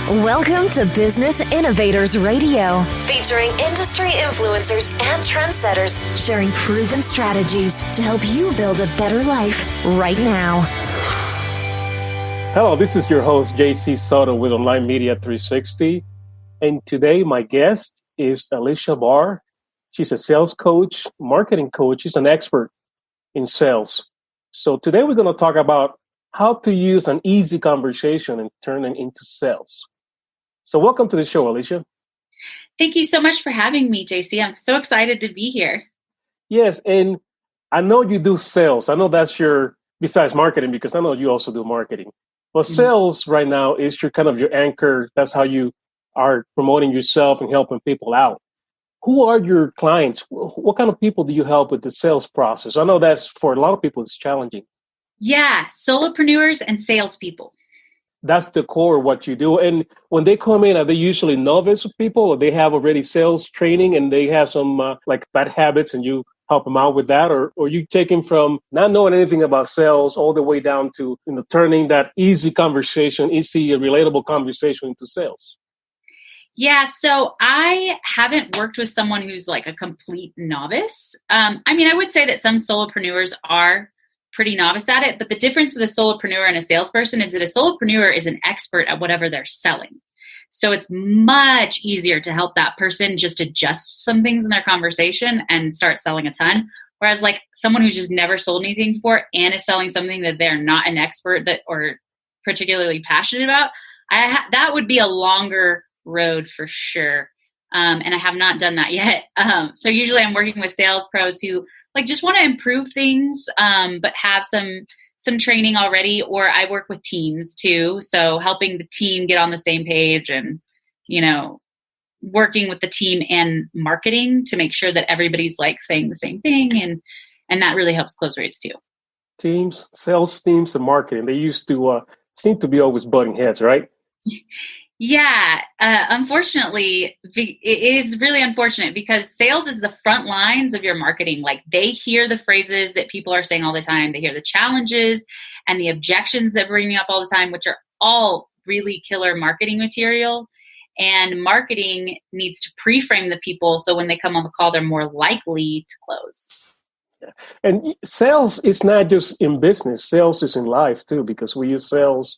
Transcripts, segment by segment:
Welcome to Business Innovators Radio, featuring industry influencers and trendsetters sharing proven strategies to help you build a better life right now. Hello, this is your host, JC Soto with Online Media 360. And today my guest is Aleasha Bahr. She's a sales coach, marketing coach. She's an expert in sales. So today we're going to talk about how to use an easy conversation and turn it into sales. So welcome to the show, Aleasha. Thank you so much for having me, JC. I'm so excited to be here. Yes, and I know you do sales. I know that's your, besides marketing, because I know you also do marketing. But sales right now is your kind of your anchor. That's how you are promoting yourself and helping people out. Who are your clients? What kind of people do you help with the sales process? I know that's for a lot of people, it's challenging. Yeah, solopreneurs and salespeople. That's the core of what you do. And when they come in, are they usually novice people, or they have already sales training and they have some like bad habits and you help them out with that? Or you take them from not knowing anything about sales all the way down to, turning that easy conversation, relatable conversation into sales? Yeah, so I haven't worked with someone who's like a complete novice. I would say that some solopreneurs are pretty novice at it, but the difference with a solopreneur and a salesperson is that a solopreneur is an expert at whatever they're selling. So it's much easier to help that person just adjust some things in their conversation and start selling a ton. Whereas like someone who's just never sold anything before and is selling something that they're not an expert or particularly passionate about, that would be a longer road for sure. And I have not done that yet. So usually I'm working with sales pros who like just want to improve things, but have some training already, or I work with teams too. So helping the team get on the same page and, working with the team and marketing to make sure that everybody's like saying the same thing. And that really helps close rates too. Teams, sales teams and marketing, they used to seem to be always butting heads, right? Yeah, unfortunately, it is really unfortunate because sales is the front lines of your marketing. Like they hear the phrases that people are saying all the time. They hear the challenges and the objections that bring up all the time, which are all really killer marketing material. And marketing needs to pre-frame the people so when they come on the call, they're more likely to close. Yeah. And sales is not just in business. Sales is in life too, because we use sales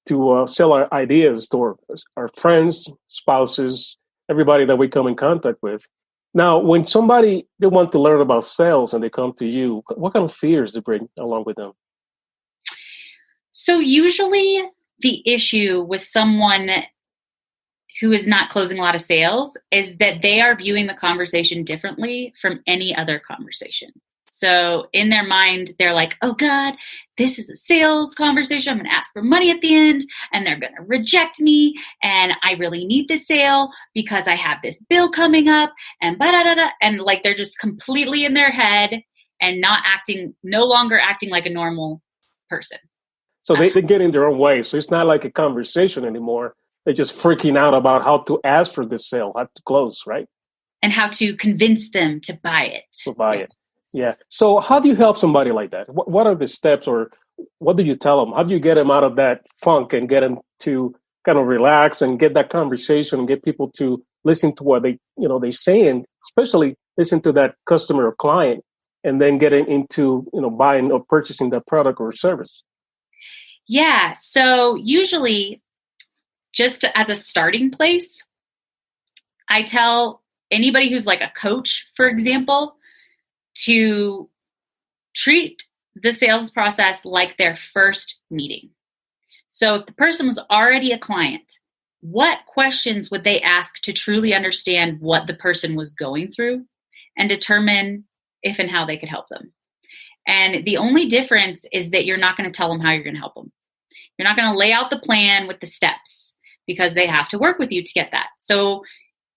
to sell our ideas to our friends, spouses, everybody that we come in contact with. Now, when they want to learn about sales and they come to you, what kind of fears do you bring along with them? So usually the issue with someone who is not closing a lot of sales is that they are viewing the conversation differently from any other conversation. So in their mind, they're like, oh God, this is a sales conversation. I'm going to ask for money at the end and they're going to reject me. And I really need this sale because I have this bill coming up and ba-da-da-da. And like, they're just completely in their head and no longer acting like a normal person. So they get in their own way. So it's not like a conversation anymore. They're just freaking out about how to ask for this sale, how to close, right? And how to convince them to buy it. To buy it. Yeah. So how do you help somebody like that? What are the steps, or what do you tell them? How do you get them out of that funk and get them to kind of relax and get that conversation and get people to listen to what they saying, especially listen to that customer or client, and then getting into, buying or purchasing that product or service? Yeah. So usually just as a starting place, I tell anybody who's like a coach, for example, to treat the sales process like their first meeting. So if the person was already a client, what questions would they ask to truly understand what the person was going through and determine if and how they could help them? And the only difference is that you're not going to tell them how you're going to help them. You're not going to lay out the plan with the steps because they have to work with you to get that. So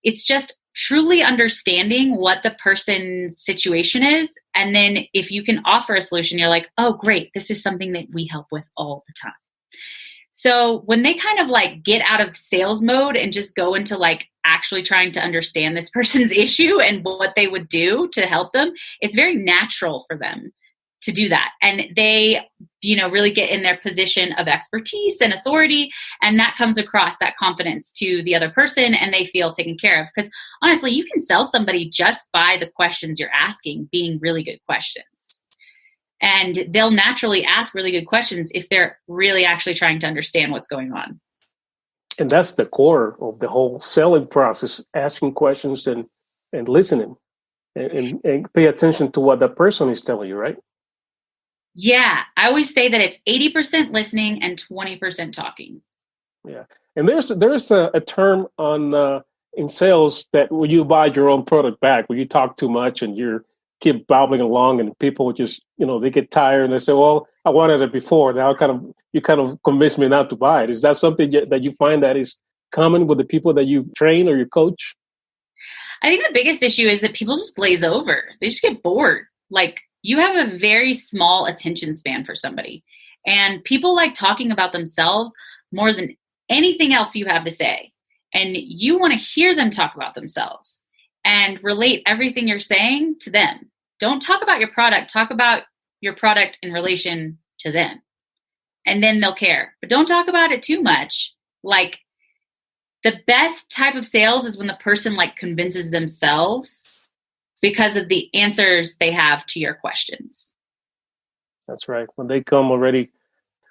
it's just truly understanding what the person's situation is. And then if you can offer a solution, you're like, oh, great, this is something that we help with all the time. So when they kind of like get out of sales mode and just go into like actually trying to understand this person's issue and what they would do to help them, it's very natural for them to do that. And they, really get in their position of expertise and authority. And that comes across that confidence to the other person, and they feel taken care of. Because honestly, you can sell somebody just by the questions you're asking being really good questions. And they'll naturally ask really good questions if they're really actually trying to understand what's going on. And that's the core of the whole selling process, asking questions and listening and pay attention to what the person is telling you, right? Yeah. I always say that it's 80% listening and 20% talking. Yeah. And there's a term on in sales that when you buy your own product back, when you talk too much and you keep babbling along and people just, they get tired and they say, well, I wanted it before. Now you kind of convince me not to buy it. Is that something that you find that is common with the people that you train or you coach? I think the biggest issue is that people just glaze over. They just get bored. Like, you have a very small attention span for somebody. And people like talking about themselves more than anything else you have to say. And you want to hear them talk about themselves and relate everything you're saying to them. Don't talk about your product. Talk about your product in relation to them. And then they'll care. But don't talk about it too much. Like, the best type of sales is when the person convinces themselves because of the answers they have to your questions. That's right. When they come already.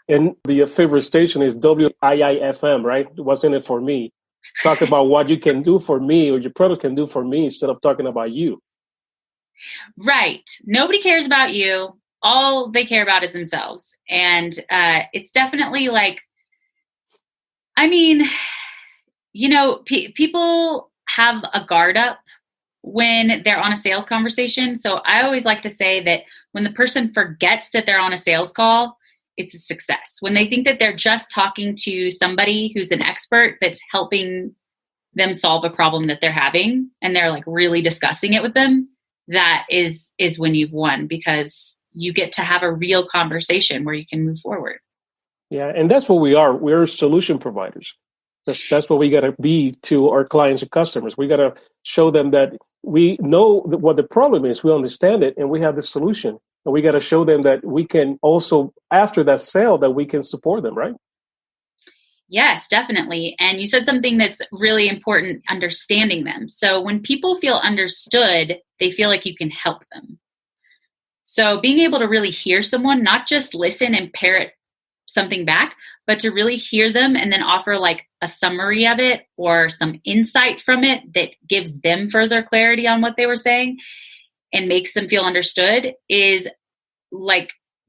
And the favorite station is WIIFM, right? What's in it for me? Talk about what you can do for me or your product can do for me instead of talking about you. Right. Nobody cares about you. All they care about is themselves. And it's definitely people have a guard up when they're on a sales conversation. So I always like to say that when the person forgets that they're on a sales call, it's a success. When they think that they're just talking to somebody who's an expert that's helping them solve a problem that they're having, and they're really discussing it with them, that is when you've won, because you get to have a real conversation where you can move forward. Yeah. And that's what we are. We're solution providers. That's what we got to be to our clients and customers. We got to show them that we know what the problem is. We understand it, and we have the solution. And we got to show them that we can also, after that sale, that we can support them, right? Yes, definitely. And you said something that's really important, understanding them. So when people feel understood, they feel like you can help them. So being able to really hear someone, not just listen and parrot something back, but to really hear them and then offer a summary of it or some insight from it that gives them further clarity on what they were saying and makes them feel understood is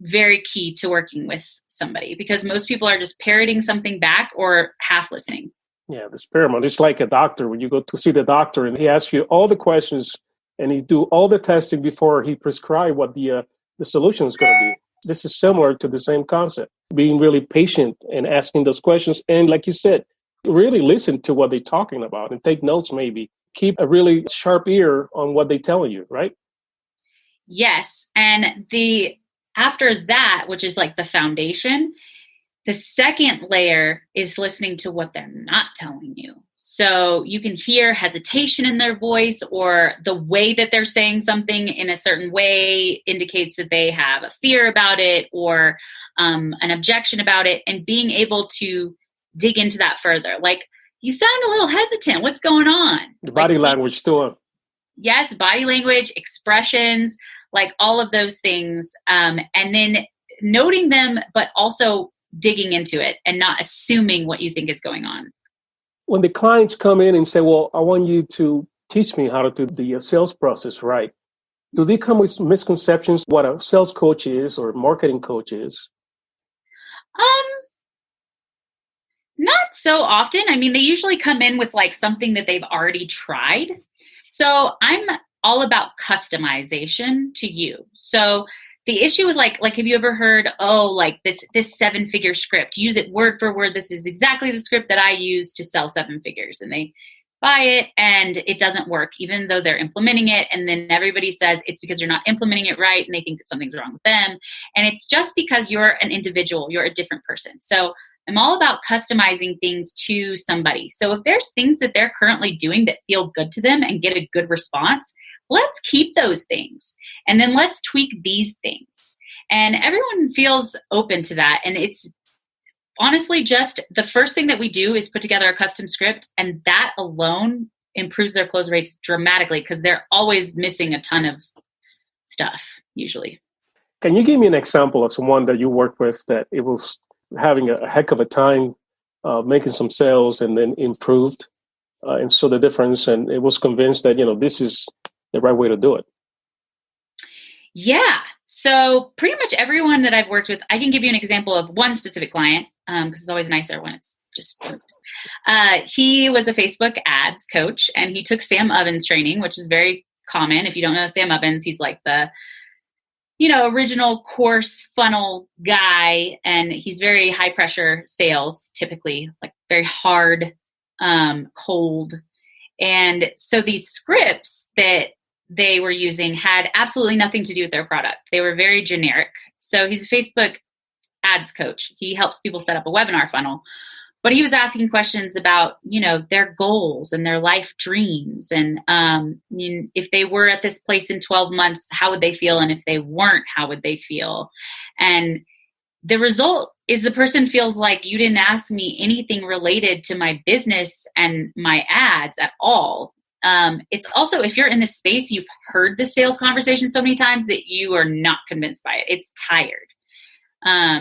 very key to working with somebody, because most people are just parroting something back or half listening. Yeah, the paramount. It's like a doctor. When you go to see the doctor and he asks you all the questions and he do all the testing before he prescribe what the solution is going to be. This is similar to the same concept, being really patient and asking those questions. And like you said, really listen to what they're talking about and take notes maybe. Keep a really sharp ear on what they're telling you, right? Yes. And after that, which is the foundation, the second layer is listening to what they're not telling you. So you can hear hesitation in their voice, or the way that they're saying something in a certain way indicates that they have a fear about it or an objection about it, and being able to dig into that further. You sound a little hesitant. What's going on? The body language too. Yes, body language, expressions, all of those things. And then noting them, but also digging into it and not assuming what you think is going on. When the clients come in and say, well, I want you to teach me how to do the sales process right, do they come with misconceptions what a sales coach is or marketing coach is? Not so often. I mean, they usually come in with something that they've already tried. So I'm all about customization to you. So the issue is have you ever heard, this 7-figure script, use it word for word. This is exactly the script that I use to sell 7 figures. And they buy it and it doesn't work, even though they're implementing it. And then everybody says it's because you're not implementing it right. And they think that something's wrong with them. And it's just because you're an individual, you're a different person. So I'm all about customizing things to somebody. So if there's things that they're currently doing that feel good to them and get a good response, let's keep those things. And then let's tweak these things. And everyone feels open to that. And it's honestly just the first thing that we do is put together a custom script, and that alone improves their close rates dramatically because they're always missing a ton of stuff usually. Can you give me an example of someone that you worked with that it was having a heck of a time making some sales and then improved and saw the difference and it was convinced that, this is the right way to do it? Yeah. So pretty much everyone that I've worked with, I can give you an example of one specific client because it's always nicer when it's just one specific. He was a Facebook ads coach and he took Sam Ovens training, which is very common. If you don't know Sam Ovens, he's like the original course funnel guy, and he's very high pressure sales, typically like very hard, cold. And so these scripts that they were using had absolutely nothing to do with their product. They were very generic. So he's a Facebook ads coach. He helps people set up a webinar funnel, but he was asking questions about, their goals and their life dreams. And if they were at this place in 12 months, how would they feel? And if they weren't, how would they feel? And the result is the person feels like you didn't ask me anything related to my business and my ads at all. It's also, if you're in this space, you've heard the sales conversation so many times that you are not convinced by it. It's tired.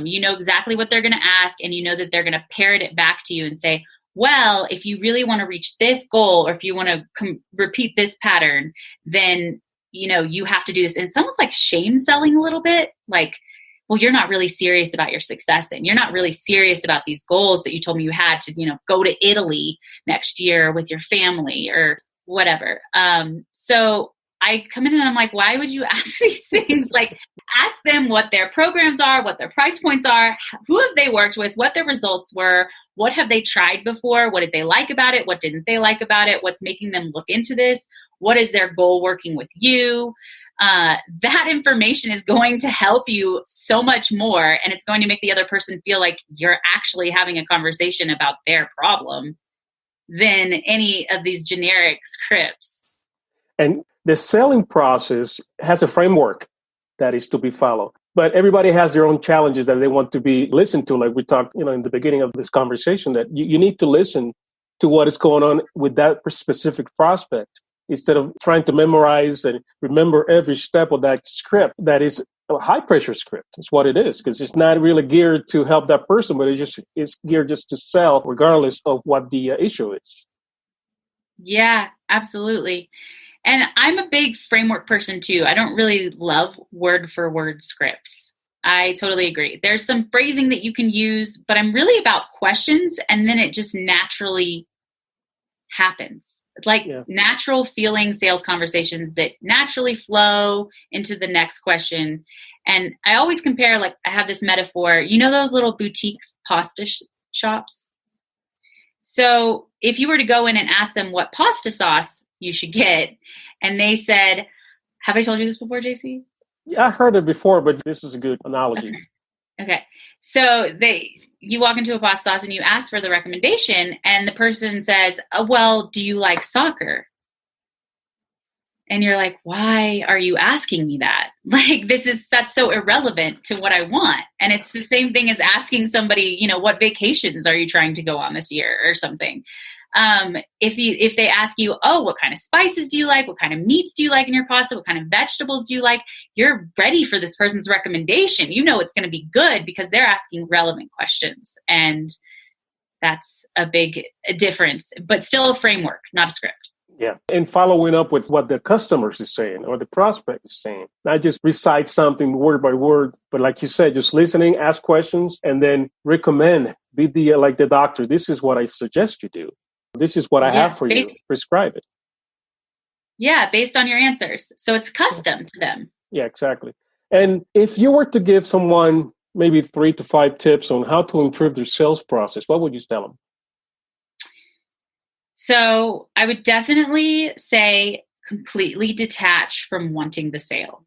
You know exactly what they're going to ask, and you know that they're going to parrot it back to you and say, well, if you really want to reach this goal, or if you want to repeat this pattern, then, you have to do this. And it's almost like shame selling a little bit. Like, well, you're not really serious about your success then. You're not really serious about these goals that you told me you had to, go to Italy next year with your family or whatever. So I come in and I'm like, why would you ask these things? Like, ask them what their programs are, what their price points are, who have they worked with, what their results were, what have they tried before, what did they like about it, what didn't they like about it, what's making them look into this, what is their goal working with you. That information is going to help you so much more, and it's going to make the other person feel like you're actually having a conversation about their problem than any of these generic scripts. And the selling process has a framework that is to be followed, but everybody has their own challenges that they want to be listened to. Like we talked, in the beginning of this conversation, that you need to listen to what is going on with that specific prospect instead of trying to memorize and remember every step of that script. That is a high pressure script. It's what it is, because it's not really geared to help that person, but it's geared just to sell regardless of what the issue is. Yeah, absolutely. And I'm a big framework person too. I don't really love word for word scripts. I totally agree. There's some phrasing that you can use, but I'm really about questions, and then it just naturally happens. It's like natural feeling sales conversations that naturally flow into the next question. And I always compare, like, I have this metaphor, those little boutiques, pasta shops. So if you were to go in and ask them what pasta sauce you should get, and they said, have I told you this before, JC? Yeah, I heard it before, but this is a good analogy. Okay. So you walk into a pasta sauce and you ask for the recommendation, and the person says, well, do you like soccer? And you're like, why are you asking me that? Like, that's so irrelevant to what I want. And it's the same thing as asking somebody, what vacations are you trying to go on this year or something? If they ask you, oh, what kind of spices do you like? What kind of meats do you like in your pasta? What kind of vegetables do you like? You're ready for this person's recommendation. It's going to be good because they're asking relevant questions. And that's a big difference, but still a framework, not a script. Yeah. And following up with what the customers is saying or the prospect is saying, not just recite something word by word, but like you said, just listening, ask questions, and then recommend, be like the doctor. This is what I suggest you do. This is what I have for you. Prescribe it. Yeah, based on your answers. So it's custom to them. Yeah, exactly. And if you were to give someone maybe 3 to 5 tips on how to improve their sales process, what would you tell them? So I would definitely say completely detach from wanting the sale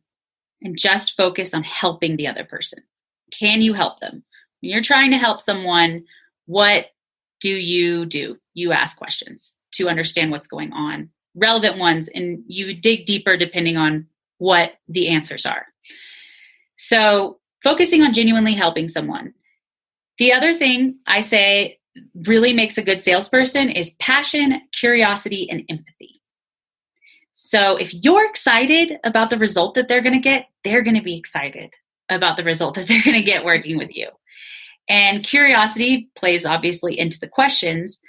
and just focus on helping the other person. Can you help them? When you're trying to help someone, what do? You ask questions to understand what's going on, relevant ones, and you dig deeper depending on what the answers are. So focusing on genuinely helping someone. The other thing I say really makes a good salesperson is passion, curiosity, and empathy. So if you're excited about the result that they're going to get, they're going to be excited about the result that they're going to get working with you. And curiosity plays obviously into the questions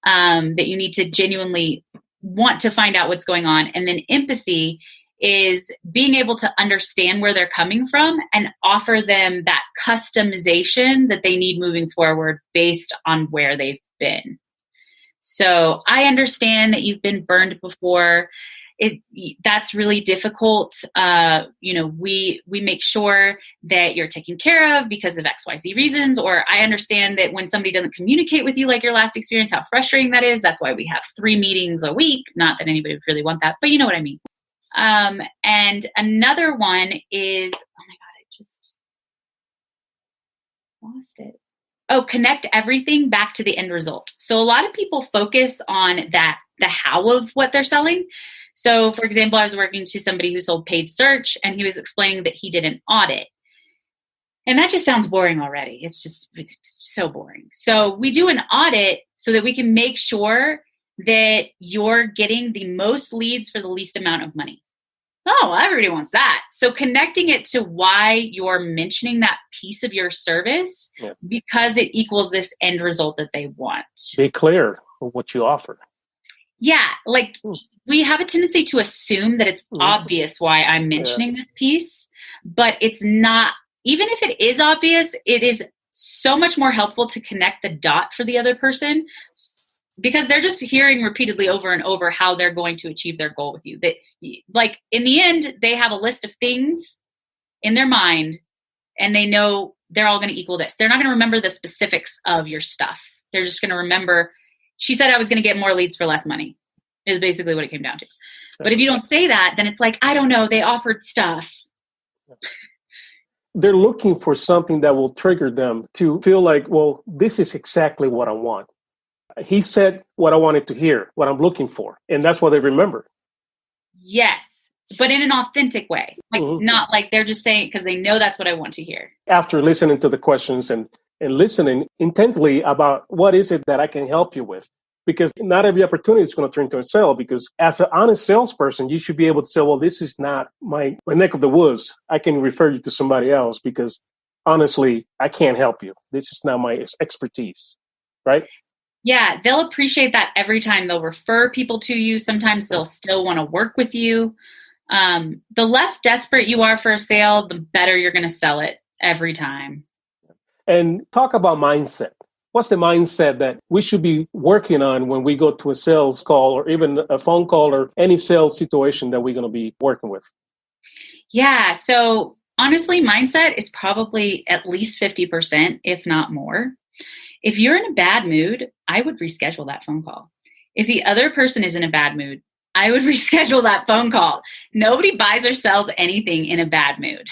that you need to genuinely want to find out what's going on. And then empathy is being able to understand where they're coming from and offer them that customization that they need moving forward based on where they've been. So I understand that you've been burned before. That's really difficult. We make sure that you're taken care of because of XYZ reasons, or I understand that when somebody doesn't communicate with you like your last experience, how frustrating that is. That's why we have 3 meetings a week. Not that anybody would really want that, but you know what I mean. And another one is, oh my God, I just lost it. Oh, connect everything back to the end result. So a lot of people focus on the how of what they're selling. So for example, I was working to somebody who sold paid search, and he was explaining that he did an audit. And that just sounds boring already. It's so boring. So we do an audit so that we can make sure that you're getting the most leads for the least amount of money. Oh, well, everybody wants that. So connecting it to why you're mentioning that piece of your service, because it equals this end result that they want. Be clear on what you offer. Yeah, like we have a tendency to assume that it's obvious why I'm mentioning this piece, but it's not. Even if it is obvious, it is so much more helpful to connect the dot for the other person, because they're just hearing repeatedly over and over how they're going to achieve their goal with you. That, like, in the end, they have a list of things in their mind, and they know they're all going to equal this. They're not going to remember the specifics of your stuff. They're just going to remember, she said I was going to get more leads for less money, is basically what it came down to. But if you don't say that, then it's like, I don't know, they offered stuff. They're looking for something that will trigger them to feel like, well, this is exactly what I want. He said what I wanted to hear, what I'm looking for. And that's what they remember. Yes, but in an authentic way. Like not like they're just saying because they know that's what I want to hear. After listening to the questions and listening intently about what is it that I can help you with. Because not every opportunity is going to turn into a sale. Because as an honest salesperson, you should be able to say, well, this is not my neck of the woods. I can refer you to somebody else because honestly, I can't help you. This is not my expertise, right? Yeah, they'll appreciate that every time. They'll refer people to you. Sometimes they'll still want to work with you. The less desperate you are for a sale, the better you're going to sell it every time. And talk about mindset. What's the mindset that we should be working on when we go to a sales call or even a phone call or any sales situation that we're going to be working with? Yeah, so honestly, mindset is probably at least 50%, if not more. If you're in a bad mood, I would reschedule that phone call. If the other person is in a bad mood, I would reschedule that phone call. Nobody buys or sells anything in a bad mood.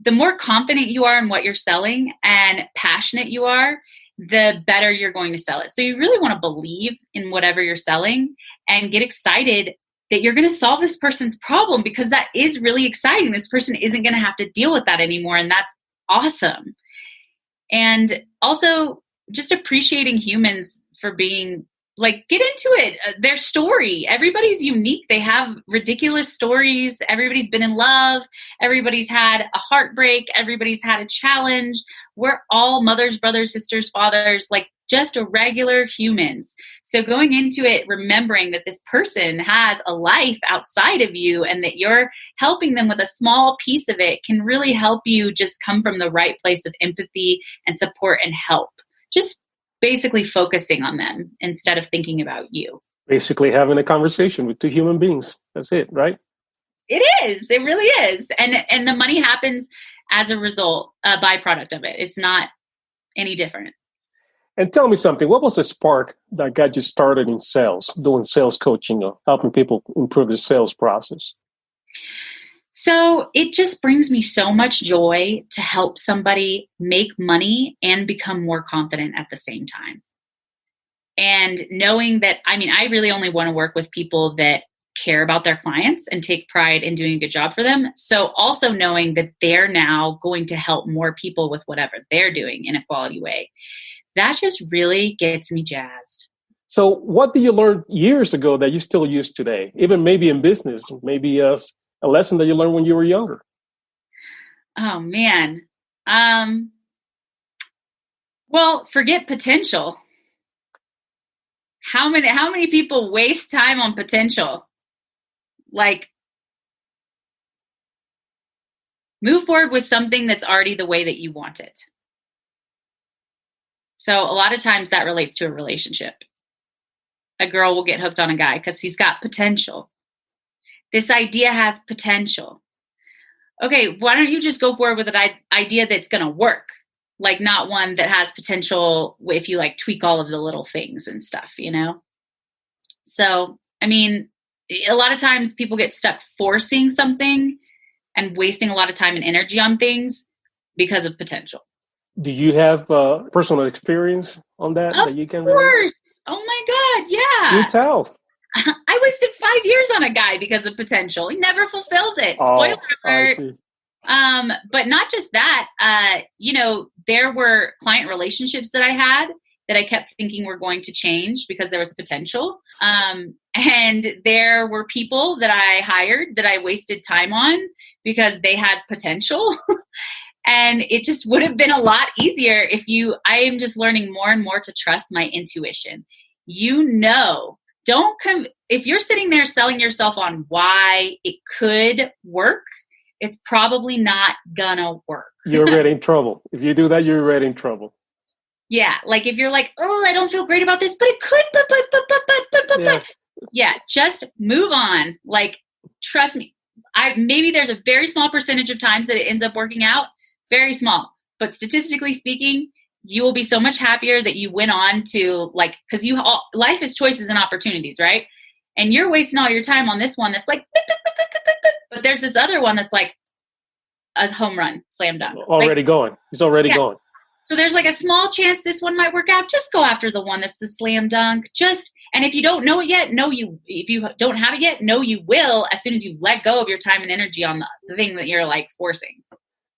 The more confident you are in what you're selling and passionate you are, the better you're going to sell it. So you really want to believe in whatever you're selling and get excited that you're going to solve this person's problem, because that is really exciting. This person isn't going to have to deal with that anymore. And that's awesome. And also just appreciating humans for being like, get into it. Their story. Everybody's unique. They have ridiculous stories. Everybody's been in love. Everybody's had a heartbreak. Everybody's had a challenge. We're all mothers, brothers, sisters, fathers, like just regular humans. So going into it, remembering that this person has a life outside of you and that you're helping them with a small piece of it can really help you just come from the right place of empathy and support and help. Just basically focusing on them instead of thinking about you. Basically having a conversation with two human beings. That's it, right? It is. It really is. And the money happens as a result, a byproduct of it. It's not any different. And tell me something. What was the spark that got you started in sales, doing sales coaching or helping people improve their sales process? So it just brings me so much joy to help somebody make money and become more confident at the same time. And knowing that, I mean, I really only want to work with people that care about their clients and take pride in doing a good job for them. So also knowing that they're now going to help more people with whatever they're doing in a quality way. That just really gets me jazzed. So what did you learn years ago that you still use today? Even maybe in business, maybe a lesson that you learned when you were younger? Oh, man. Well, forget potential. How many people waste time on potential? Like, move forward with something that's already the way that you want it. So a lot of times that relates to a relationship. A girl will get hooked on a guy because he's got potential. This idea has potential. Okay, why don't you just go forward with an idea that's going to work? Like, not one that has potential if you like tweak all of the little things and stuff, you know? So, I mean, a lot of times people get stuck forcing something and wasting a lot of time and energy on things because of potential. Do you have personal experience on that? Of that you can course. Oh my God. Yeah. You tell. I wasted 5 years on a guy because of potential. He never fulfilled it. Spoiler alert. I see. But not just that, there were client relationships that I had that I kept thinking were going to change because there was potential. And there were people that I hired that I wasted time on because they had potential. And it just would have been a lot easier I am just learning more and more to trust my intuition. If you're sitting there selling yourself on why it could work, it's probably not gonna work. You're already in trouble. If you do that, you're already in trouble. Yeah. Like if you're like, oh, I don't feel great about this, but it could, but. Yeah, just move on. Like, trust me. Maybe there's a very small percentage of times that it ends up working out. Very small. But statistically speaking, you will be so much happier that you went on to because life is choices and opportunities, right? And you're wasting all your time on this one that's like, but there's this other one that's like a home run, slam dunk. Already going. He's already going. So there's like a small chance this one might work out. Just go after the one that's the slam dunk. And if you don't know it yet, if you don't have it yet, you will as soon as you let go of your time and energy on the thing that you're like forcing.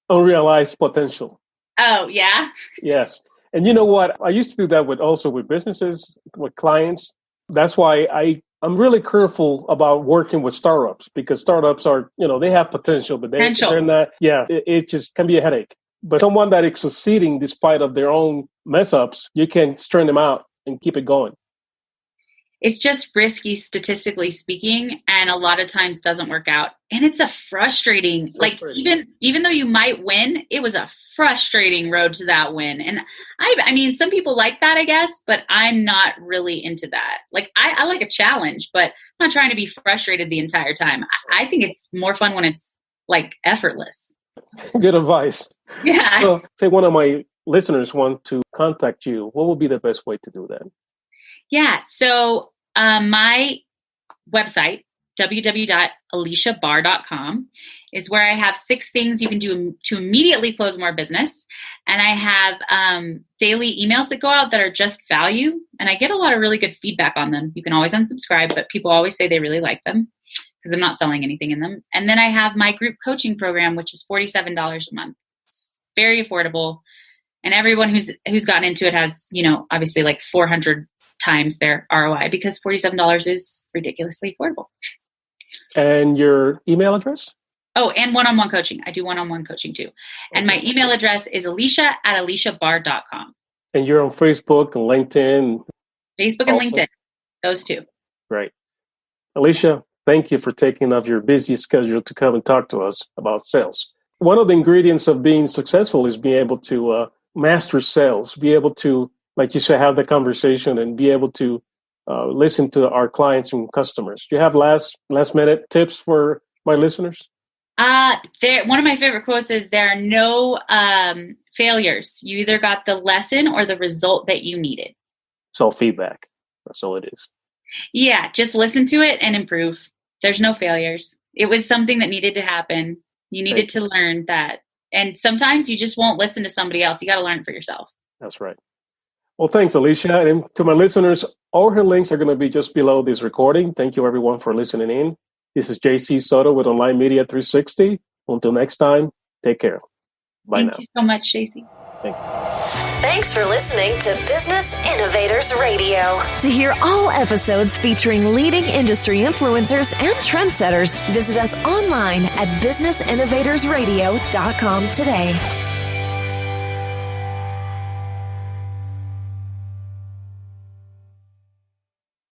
Unrealized potential. Oh, yeah? Yes. And you know what? I used to do that with businesses, with clients. That's why I'm really careful about working with startups, because startups are, they have potential, but they're not. Yeah, it just can be a headache. But someone that is succeeding despite of their own mess ups, you can straighten them out and keep it going. It's just risky, statistically speaking, and a lot of times doesn't work out. And it's a frustrating. Like, even though you might win, it was a frustrating road to that win. And I mean, some people like that, I guess, but I'm not really into that. Like, I like a challenge, but I'm not trying to be frustrated the entire time. I think it's more fun when it's like effortless. Good advice. Yeah. So, say one of my listeners want to contact you. What would be the best way to do that? Yeah. So my website, www.aleashabahr.com, is where I have 6 things you can do to immediately close more business. And I have daily emails that go out that are just value. And I get a lot of really good feedback on them. You can always unsubscribe, but people always say they really like them because I'm not selling anything in them. And then I have my group coaching program, which is $47 a month. It's very affordable. And everyone who's gotten into it has, obviously like 400 times their ROI, because $47 is ridiculously affordable. And your email address? Oh, and one-on-one coaching. I do one-on-one coaching too. And my email address is Aleasha@aleashabahr.com. And you're on Facebook and LinkedIn? Facebook and LinkedIn. Those two. Great. Aleasha, thank you for taking off your busy schedule to come and talk to us about sales. One of the ingredients of being successful is being able to master sales, be able to, like you said, have the conversation and be able to listen to our clients and customers. Do you have last minute tips for my listeners? One of my favorite quotes is, there are no failures. You either got the lesson or the result that you needed. So feedback. That's all it is. Yeah, just listen to it and improve. There's no failures. It was something that needed to happen. You needed to learn that. And sometimes you just won't listen to somebody else. You got to learn it for yourself. That's right. Well, thanks, Aleasha. And to my listeners, all her links are going to be just below this recording. Thank you, everyone, for listening in. This is JC Soto with Online Media 360. Until next time, take care. Bye now. Thank you so much, JC. Thank you. Thanks for listening to Business Innovators Radio. To hear all episodes featuring leading industry influencers and trendsetters, visit us online at businessinnovatorsradio.com today.